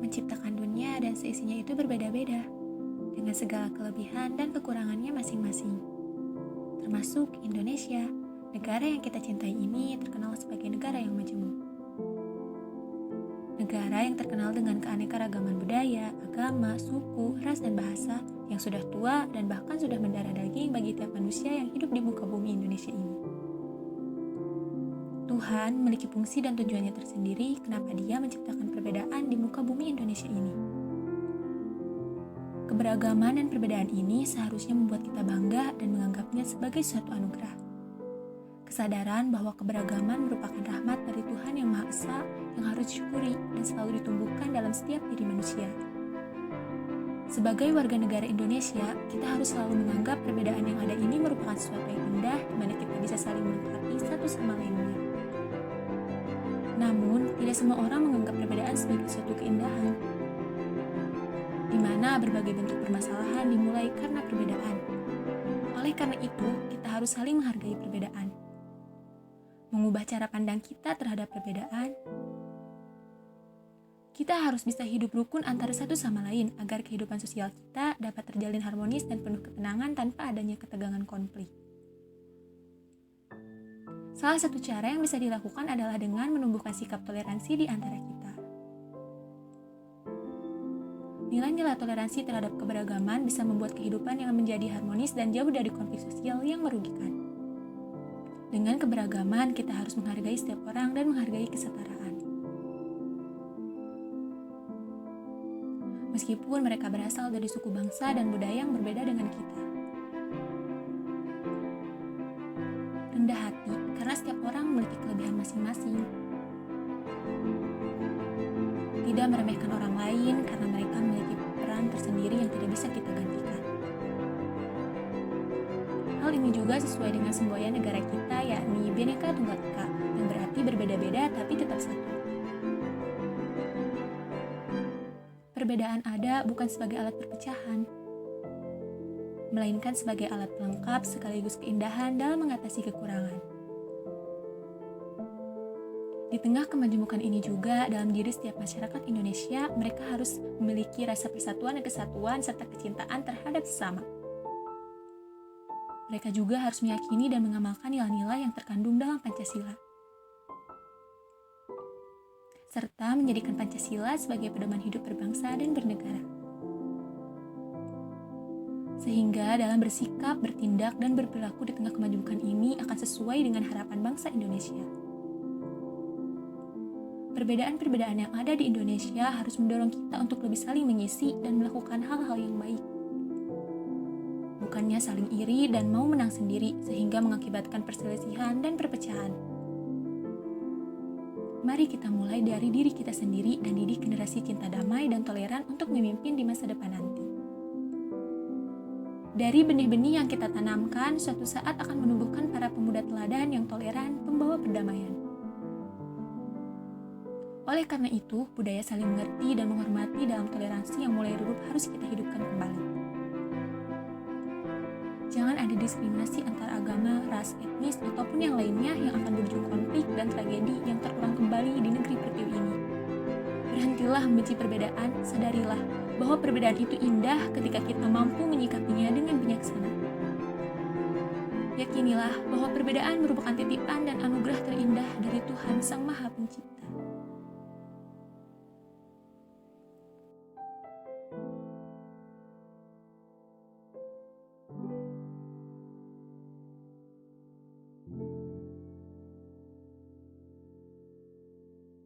menciptakan dunia dan seisinya itu berbeda-beda, dengan segala kelebihan dan kekurangannya masing-masing. Termasuk Indonesia, negara yang kita cintai ini terkenal sebagai negara yang majemuk. Negara yang terkenal dengan keanekaragaman budaya, agama, suku, ras, dan bahasa yang sudah tua dan bahkan sudah mendarah daging bagi tiap manusia yang hidup di muka bumi Indonesia ini. Tuhan memiliki fungsi dan tujuannya tersendiri kenapa Dia menciptakan perbedaan di muka bumi Indonesia ini. Keberagaman dan perbedaan ini seharusnya membuat kita bangga dan menganggapnya sebagai suatu anugerah. Kesadaran bahwa keberagaman merupakan rahmat dari Tuhan yang Maha Esa yang harus disyukuri dan selalu ditumbuhkan dalam setiap diri manusia. Sebagai warga negara Indonesia, kita harus selalu menganggap perbedaan yang ada ini merupakan sesuatu yang indah di mana kita bisa saling melengkapi satu sama lainnya. Namun, tidak semua orang menganggap perbedaan sebagai suatu keindahan, di mana berbagai bentuk permasalahan dimulai karena perbedaan. Oleh karena itu, kita harus saling menghargai perbedaan. Mengubah cara pandang kita terhadap perbedaan, kita harus bisa hidup rukun antara satu sama lain agar kehidupan sosial kita dapat terjalin harmonis dan penuh ketenangan tanpa adanya ketegangan konflik. Salah satu cara yang bisa dilakukan adalah dengan menumbuhkan sikap toleransi di antara kita. Nilai-nilai toleransi terhadap keberagaman bisa membuat kehidupan yang menjadi harmonis dan jauh dari konflik sosial yang merugikan. Dengan keberagaman, kita harus menghargai setiap orang dan menghargai kesetaraan. Meskipun mereka berasal dari suku bangsa dan budaya yang berbeda dengan kita. Rendah hati, karena setiap orang memiliki kelebihan masing-masing. Tidak meremehkan orang lain karena mereka memiliki peran tersendiri yang tidak bisa kita gantikan. Hal ini juga sesuai dengan semboyan negara kita, yakni Bhinneka Tunggal Ika, yang berarti berbeda-beda tapi tetap satu. Perbedaan ada bukan sebagai alat perpecahan, melainkan sebagai alat pelengkap sekaligus keindahan dalam mengatasi kekurangan. Di tengah kemajemukan ini juga, dalam diri setiap masyarakat Indonesia, mereka harus memiliki rasa persatuan dan kesatuan serta kecintaan terhadap sesama. Mereka juga harus meyakini dan mengamalkan nilai-nilai yang terkandung dalam Pancasila, serta menjadikan Pancasila sebagai pedoman hidup berbangsa dan bernegara. Sehingga dalam bersikap, bertindak, dan berperilaku di tengah kemajemukan ini akan sesuai dengan harapan bangsa Indonesia. Perbedaan-perbedaan yang ada di Indonesia harus mendorong kita untuk lebih saling mengisi dan melakukan hal-hal yang baik. Bukannya saling iri dan mau menang sendiri sehingga mengakibatkan perselisihan dan perpecahan. Mari kita mulai dari diri kita sendiri dan didik generasi cinta damai dan toleran untuk memimpin di masa depan nanti. Dari benih-benih yang kita tanamkan, suatu saat akan menumbuhkan para pemuda teladan yang toleran, pembawa perdamaian. Oleh karena itu, budaya saling mengerti dan menghormati dalam toleransi yang mulai redup harus kita hidupkan kembali. Jangan ada diskriminasi antar agama, ras, etnis, ataupun yang lainnya yang akan berujung konflik dan tragedi yang terulang kembali di negeri pertiwi ini. Berhentilah membenci perbedaan, sadarilah bahwa perbedaan itu indah ketika kita mampu menyikapinya dengan bijaksana. Yakinilah bahwa perbedaan merupakan titipan dan anugerah terindah dari Tuhan Sang Maha Pencipta.